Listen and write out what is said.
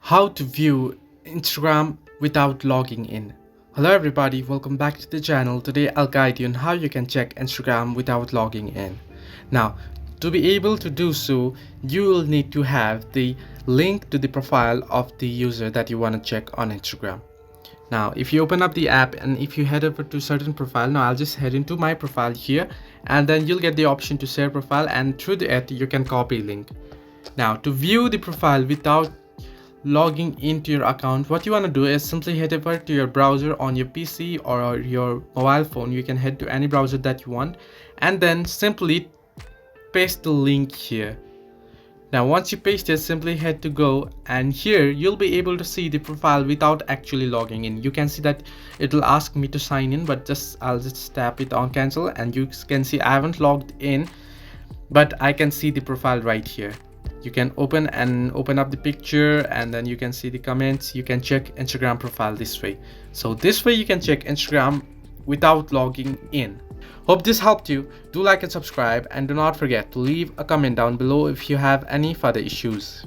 How to view Instagram without logging in. Hello everybody, welcome back to the channel. Today I'll guide you on how you can check Instagram without logging in. Now, to be able to do so, you will need to have the link to the profile of the user that you want to check on Instagram. Now, if you open up the app and if you head over to certain profile, now I'll just head into my profile here, and then you'll get the option to share profile, and through it you can copy link. Now, to view the profile without logging into your account, what you want to do is simply head over to your browser on your PC or your mobile phone. You can head to any browser that you want and then simply paste the link here. Now once you paste it, simply head to go, and here you'll be able to see the profile without actually logging in. You can see that it will ask me to sign in, but I'll just tap it on cancel, and you can see I haven't logged in, but I can see the profile right here. You can open up the picture, and then you can see the comments. You can check Instagram profile this way. So this way you can check Instagram without logging in. Hope this helped you. Do like and subscribe, and do not forget to leave a comment down below if you have any further issues.